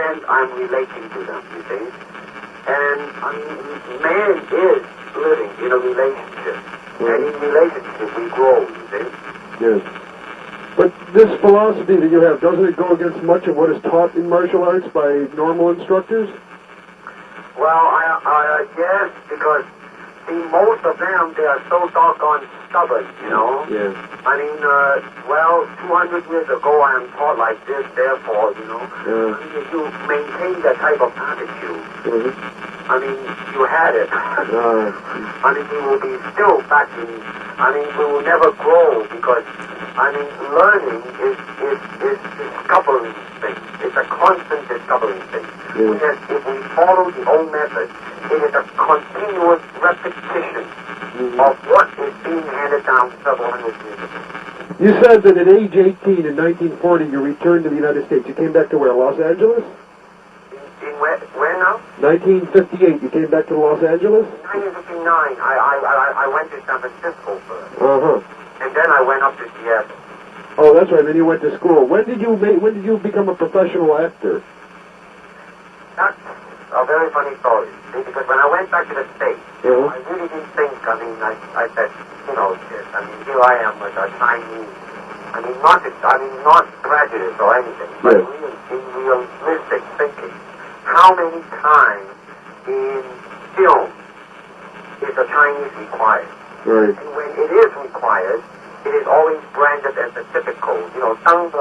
and I'm relating to them, you see. And, I mean, man is living in a relationship. And in relationship, we grow, you see. Yes. But this philosophy that you have, doesn't it go against much of what is taught in martial arts by normal instructors? Well, I guess because, see, most of them, they are so doggone stubborn, you know? Yeah. I mean, 200 years ago, I am taught like this, therefore, you know? Yeah. I mean, if you maintain that type of attitude, Mm-hmm. I mean, you had it. I mean, we will be still back in, I mean, we will never grow because, I mean, learning is discovering things. It's a constant discovering thing. Yeah. Whereas if we follow the old method, it is a continuous repetition of what is being handed down several hundred years ago. You said that at age 18 in 1940 you returned to the United States. You came back to where, Los Angeles? In where now? 1958, you came back to Los Angeles? 1959, I went to San Francisco first. Uh-huh. And then I went up to Seattle. Oh, that's right. Then you went to school. When did you become a professional actor? That's a very funny story. See, because when I went back to the States, I really didn't think, I mean, I said, you know, shit, I mean, here I am with a Chinese, I mean, not prejudice or anything, but in realistic thinking. How many times in film is a Chinese required? Right. And when it is required, it is always branded as the typical, you know, type,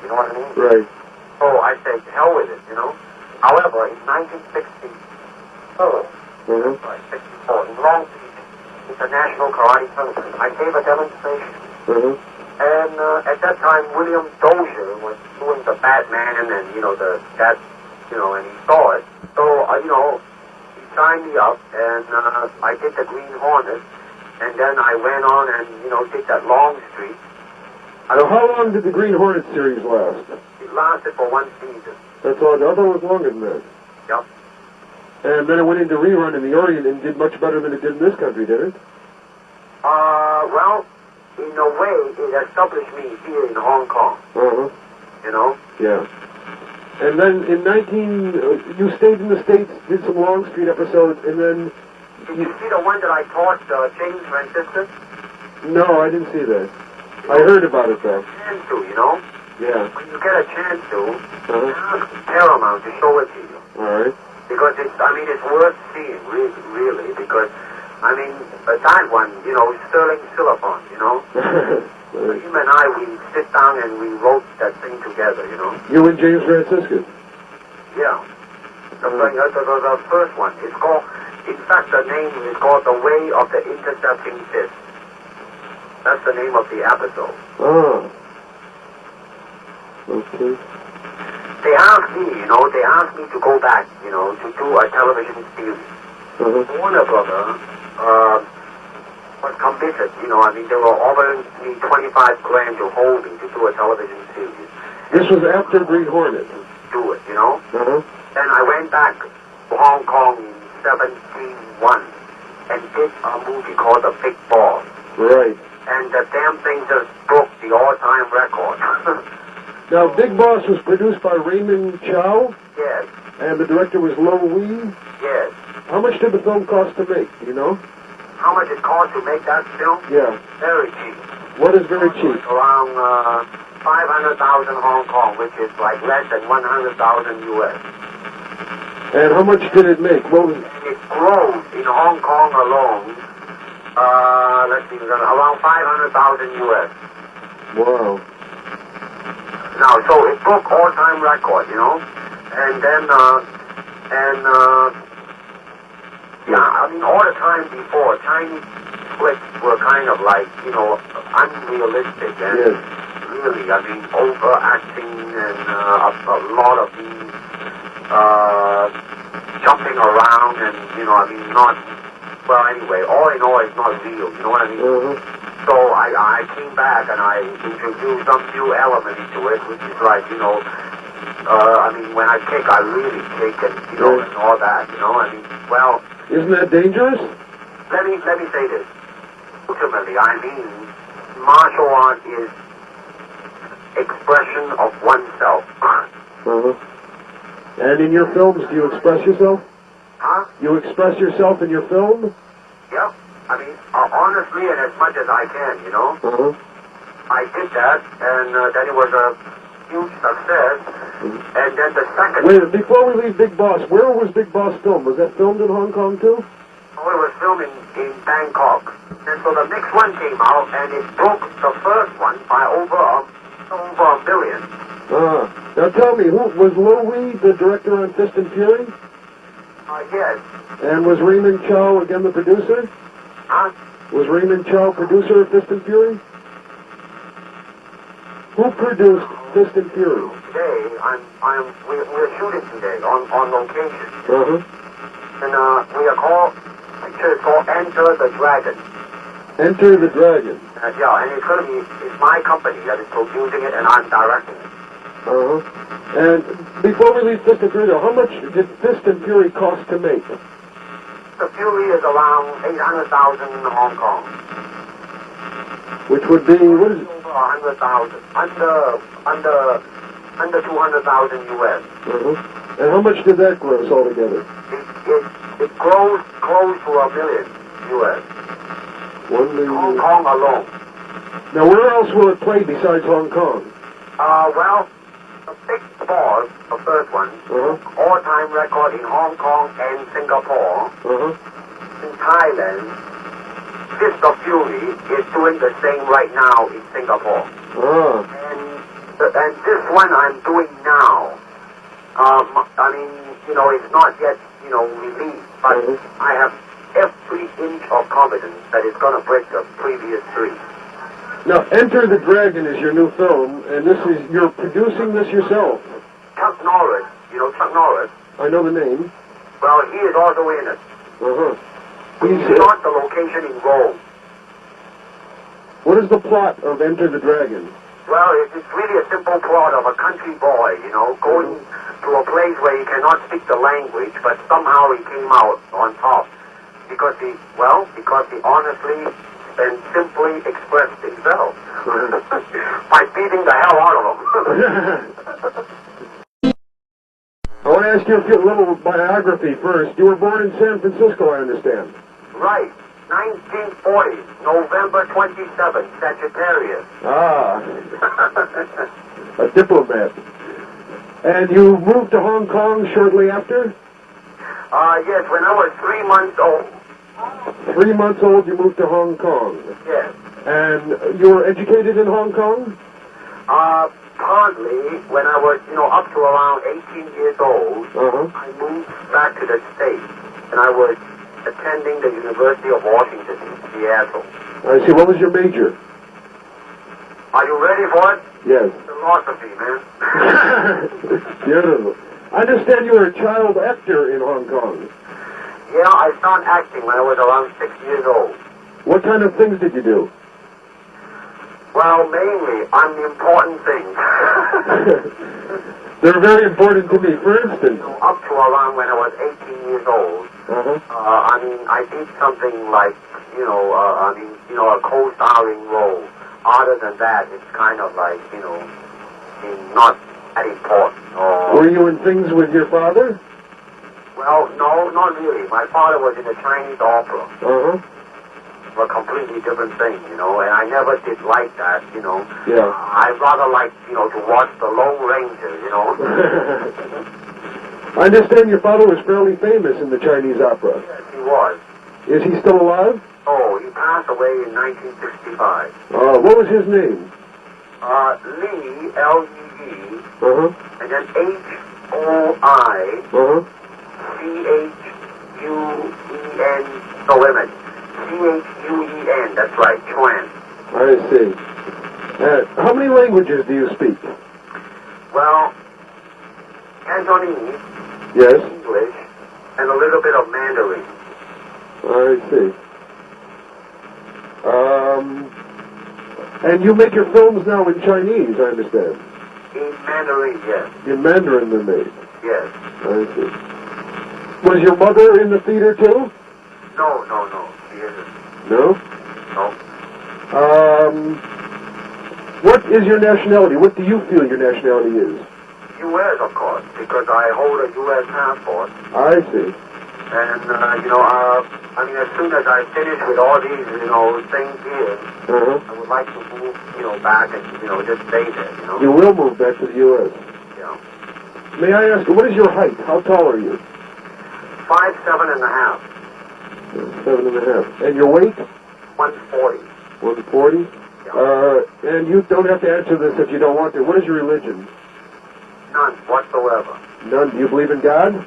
you know what I mean? Right. So I said, hell with it, you know. However, in 1964, right, 64, in Long Beach International Karate Tournament, I gave a demonstration. And at that time, William Dozier was doing the Batman and, you know, and he saw it. So, you know, he signed me up, and I did the Green Hornet, and then I went on and, you know, did that Long Street. So how long did the Green Hornet series last? It lasted for one season. That's all. I thought it was longer than that. Yep. And then it went into rerun in the Orient and did much better than it did in this country, did it? Well, in a way, it established me here in Hong Kong. You know? Yeah. And then in you stayed in the States, did some Long Street episodes, and then... Did you see the one that I taught James Franciscus? No, I didn't see that. I heard about it, though. Chance to, you know? Yeah. When you get a chance to, ask Paramount to show it to you. All right. Because it's worth seeing, really, because, I mean, that one, you know, Sterling Silverfont, you know? Him and I, we sit down and we wrote that thing together, you know? You and James Franciscus? Yeah. The first one. It's called, in fact, the name is called The Way of the Intercepting Fist. That's the name of the episode. Oh. Okay. They asked me to go back, you know, to do a television series. Warner Brother was committed, you know, I mean, they were offering me $25,000 to hold me to do a television series. This was after Green Hornet. Do it, you know? Then I went back to Hong Kong in 1971 and did a movie called The Big Boss. Right. And the damn thing just broke the all-time record. Now, Big Boss was produced by Raymond Chow? Yes. And the director was Lo Wee? Yes. How much did the film cost to make, do you know? How much it cost to make that film? Yeah. Very cheap. What is very cheap? Around 500,000 Hong Kong, which is like less than 100,000 U.S. And how much did it make? What was it? It grows in Hong Kong alone, around 500,000 U.S. Wow. Now, so it broke all-time record, you know, and then, I mean, all the time before, Chinese flicks were kind of like, you know, unrealistic and really, I mean, overacting and a lot of these jumping around and, you know, I mean, not, well, anyway, all in all, it's not real, you know what I mean? So I came back and I introduced some new element into it, which is like, you know, I mean, when I kick, I really kick and, you know, and all that, you know, I mean, well... Isn't that dangerous? Let me say this. Ultimately, I mean, martial art is expression of oneself. Uh-huh. And in your films, do you express yourself? Huh? You express yourself in your film? Yep. I mean, honestly and as much as I can, you know. Uh-huh. I did that, and then it was a huge success. And then the second... Wait, before we leave Big Boss, where was Big Boss filmed? Was that filmed in Hong Kong, too? Oh, it was filmed in Bangkok. And so the next one came out, and it broke the first one by over $1 million. Now tell me, who was Louis the director on Fist and Fury? Yes. And was Raymond Chow again the producer? Huh? Was Raymond Chow producer of Fist and Fury? Who produced Fist and Fury? Today, we're shooting today on location. Uh-huh. And picture is called Enter the Dragon. Enter the Dragon. Yeah, and it's my company that is producing it, and I'm directing it. Uh-huh. And before we leave Fist and Fury, how much did Fist and Fury cost to make? The Fury is around 800,000 in Hong Kong. Which would be, what is it? Over 100,000. Under 200,000 US. Uh-huh. And how much did that gross altogether? It grows close to $1 million US. 1 million. Hong Kong alone. Now, where else will it play besides Hong Kong? Well, the Big Boss, the first one, all-time record in Hong Kong and Singapore. Uh-huh. In Thailand, Fist of Fury is doing the same right now in Singapore. Ah. And this one I'm doing now. I mean, you know, it's not yet, you know, released, but I have every inch of confidence that it's going to break the previous three. Now, Enter the Dragon is your new film, and you're producing this yourself. Chuck Norris, you know Chuck Norris? I know the name. Well, he is also in it. Uh-huh. We shot the location in Rome. What is the plot of Enter the Dragon? Well, it's really a simple plot of a country boy, you know, going to a place where he cannot speak the language, but somehow he came out on top. Because he honestly and simply expressed himself by beating the hell out of him. I want to ask you a little biography first. You were born in San Francisco, I understand. Right. 1940, November 27th, Sagittarius. Ah. A diplomat. And you moved to Hong Kong shortly after? Yes, when I was 3 months old. 3 months old, you moved to Hong Kong. Yes. And you were educated in Hong Kong? Partly, when I was, you know, up to around 18 years old, I moved back to the States, and I was attending the University of Washington in Seattle. I see. What was your major? Are you ready for it? Yes. Philosophy, man. Beautiful. I understand you were a child actor in Hong Kong. Yeah, I started acting when I was around 6 years old. What kind of things did you do? Well, mainly unimportant things. They're very important to me. For instance, up to around when I was 18 years old, I mean, I did something like, a co-starring role. Other than that, it's kind of like, not that important. Were you in things with your father? Well, no, not really. My father was in a Chinese opera. A completely different thing, and I never did like that, Yeah. I rather like, to watch the Lone Ranger, I understand your father was fairly famous in the Chinese opera. Yes, he was. Is he still alive? Oh, he passed away in 1965. What was his name? Lee, L-E-E, and then H-O-I, C-H-U-E-N, no, wait a minute, C-H-U-E-N, that's right, Chuan. I see. How many languages do you speak? Well, Cantonese, yes, English, and a little bit of Mandarin. I see. And you make your films now in Chinese, I understand. In Mandarin, yes. In Mandarin they're made. Yes. I see. Was your mother in the theater too? No, she isn't. No? No. What is your nationality? What do you feel your nationality is? U.S., of course, because I hold a U.S. passport. I see. And, I mean, as soon as I finish with all these, things here, I would like to move, back and, just stay there, You will move back to the U.S. Yeah. May I ask, what is your height? How tall are you? 5'7.5". 7.5. And your weight? 140. 140? Yeah. And you don't have to answer this if you don't want to. What is your religion? None whatsoever. None. Do you believe in God?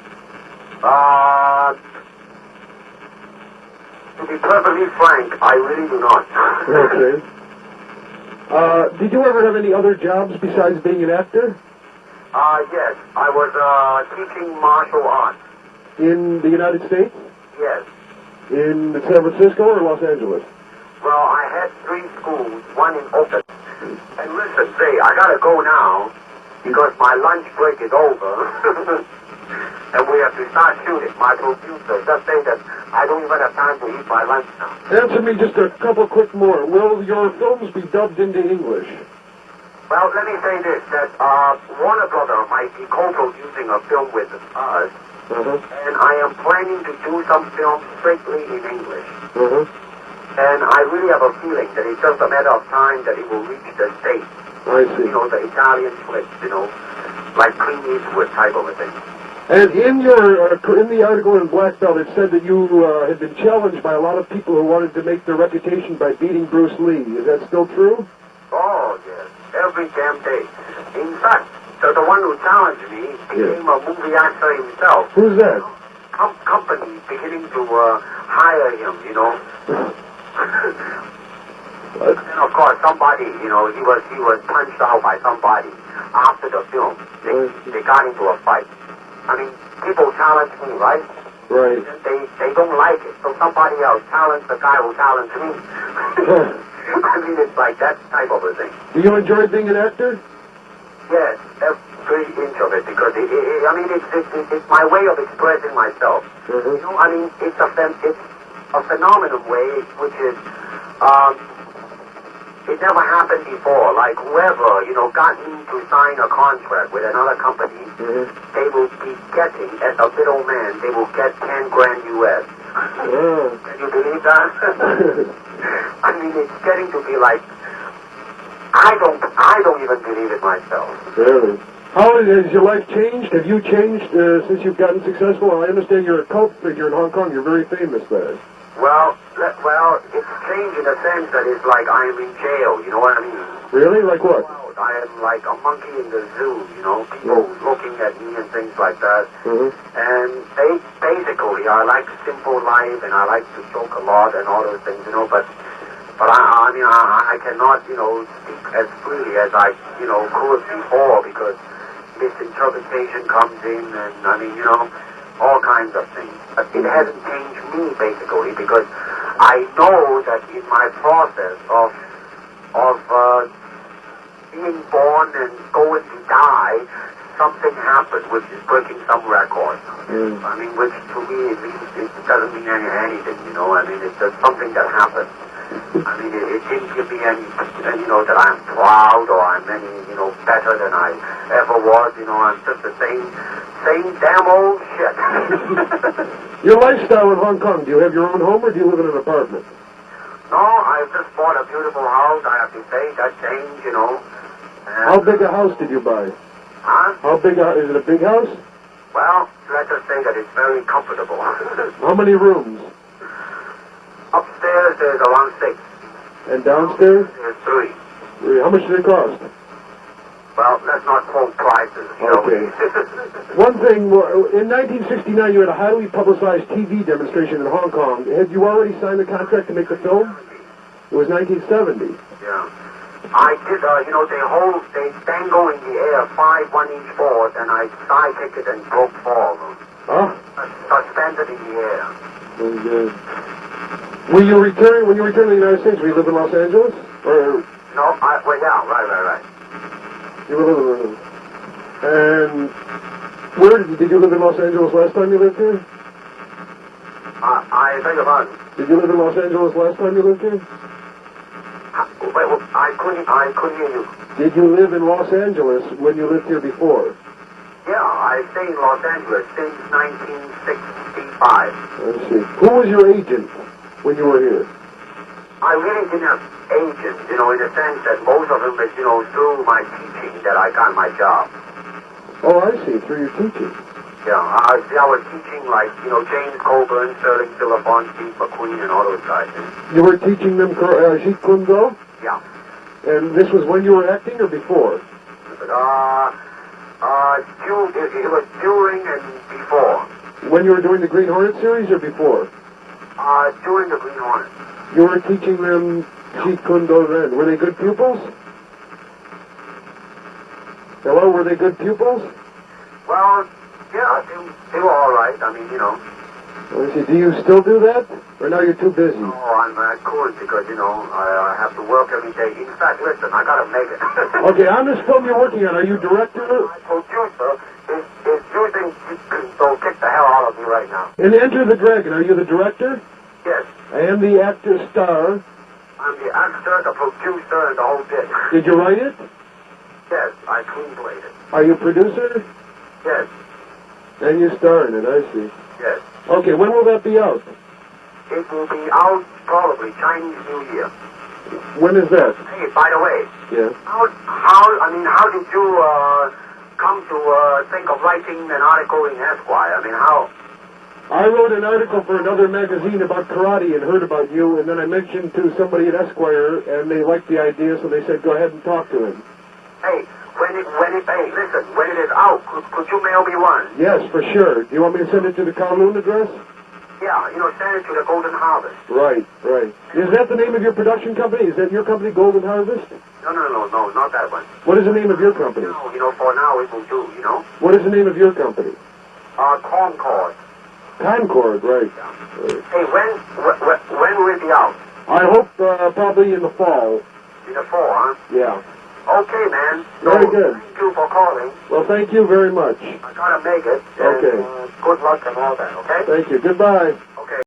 To be perfectly frank, I really do not. Okay. Did you ever have any other jobs besides being an actor? Yes. I was teaching martial arts. In the United States? Yes. In San Francisco or Los Angeles? Well, I had 3 schools, one in Oakland. And listen, say, I gotta go now because my lunch break is over. And we have to start shooting. My producer just say that I don't even have time to eat my lunch now. Answer me just a couple quick more. Will your films be dubbed into English? Well, let me say this, that Warner Brother might be co-producing a film with us, and I am planning to do some films strictly in English. And I really have a feeling that it's just a matter of time that it will reach the States. I see. The Italian flicks, like Clint Eastwood type of a thing. And in the article in Black Belt, it said that you had been challenged by a lot of people who wanted to make their reputation by beating Bruce Lee. Is that still true? Oh, yes. Every damn day. In fact, the one who challenged me became a movie actor himself. Who's that? Company beginning to hire him, And of course, somebody, he was punched out by somebody after the film. They got into a fight. I mean, people challenge me, right? Right. They don't like it, so somebody else challenged the guy who challenged me. I mean, it's like that type of a thing. Do you enjoy being an actor? Yes, every inch of it, because it's my way of expressing myself. I mean, it's a phenomenal way, which is, it never happened before. Like whoever, got me to sign a contract with another company, they will be getting, as a middleman, they will get 10 grand US. Can you believe that? I mean, it's getting to be like, I don't even believe it myself. Really? How has your life changed? Have you changed since you've gotten successful? I understand you're a cult figure in Hong Kong. You're very famous there. Well, it's changed in the sense that it's like I am in jail, you know what I mean? Really? Like what? I am like a monkey in the zoo, people looking at me and things like that. And basically, I like simple life and I like to joke a lot and all those things, but I mean, I cannot, speak as freely as I, could before because misinterpretation comes in and, I mean, all kinds of things. But it hasn't changed me, basically, because I know that in my process of being born and going to die, something happened which is breaking some record. I mean, which to me, at least, it doesn't mean anything, I mean, it's just something that happened. I mean, it didn't give me any, that I'm proud or I'm any, better than I ever was, I'm just the same damn old shit. Your lifestyle in Hong Kong, do you have your own home or do you live in an apartment? No, I just bought a beautiful house, I have to say, that changed, And, how big a house did you buy? Huh? How big is it a big house? Well, let's just say that it's very comfortable. How many rooms? Upstairs there's around 6. And downstairs? There's 3. How much did it cost? Well, let's not quote prices, Okay. One thing, in 1969 you had a highly publicized TV demonstration in Hong Kong. Had you already signed the contract to make the film? It was 1970. Yeah. I did, they dangle in the air 5 1-inch boards, and I sidekicked it and broke 4 of them. Huh? Suspended in the air. Very good. When you return to the United States, will you live in Los Angeles? Or? No, right. You will live in. And where did you live in Los Angeles last time you lived here? I beg your pardon. Did you live in Los Angeles last time you lived here? I couldn't hear you. Did you live in Los Angeles when you lived here before? Yeah, I stayed in Los Angeles since 1965. I see. Who was your agent when you were here? I really didn't have agents, in the sense that most of them is, through my teaching that I got my job. Oh, I see. Through your teaching. Yeah, I was teaching like, James Coburn, Sterling Philippon, Steve McQueen, and all those guys. You were teaching them Jeet Kune Do? Yeah. And this was when you were acting or before? It was during and before. When you were doing the Green Hornet series or before? During the Green Hornet. You were teaching them Jeet Kune Do then. Were they good pupils? Hello, were they good pupils? Well, yeah, they were all right. I mean, I see. Do you still do that? Or now you're too busy? Oh, I couldn't because, I have to work every day. In fact, listen, I gotta make it. Okay, on this film you're working on, are you director? My producer is using so kick the hell out of me right now. In Enter the Dragon, are you the director? Yes. And the actor star? I'm the actor, the producer, and the whole bit. Did you write it? Yes, I screenplayed it. Are you producer? Yes. And you star in it, I see. Yes. Okay, when will that be out? It will be out probably Chinese New Year. When is that? Hey, by the way. Yeah. How did you come to think of writing an article in Esquire? I mean, how? I wrote an article for another magazine about karate and heard about you, and then I mentioned to somebody at Esquire, and they liked the idea, so they said, go ahead and talk to him. Hey, listen, when it is out, could you mail me one? Yes, for sure. Do you want me to send it to the Kowloon address? Yeah, send it to the Golden Harvest. Right. Is that the name of your production company? Is that your company, Golden Harvest? No, not that one. What is the name of your company? No, for now it will do, What is the name of your company? Concord. Concord, right. Hey, when will it be out? I hope probably in the fall. In the fall, huh? Yeah. Okay, man. Very good. Thank you for calling. Well, thank you very much. I gotta make it. Okay. And, good luck and all that, okay? Thank you. Goodbye.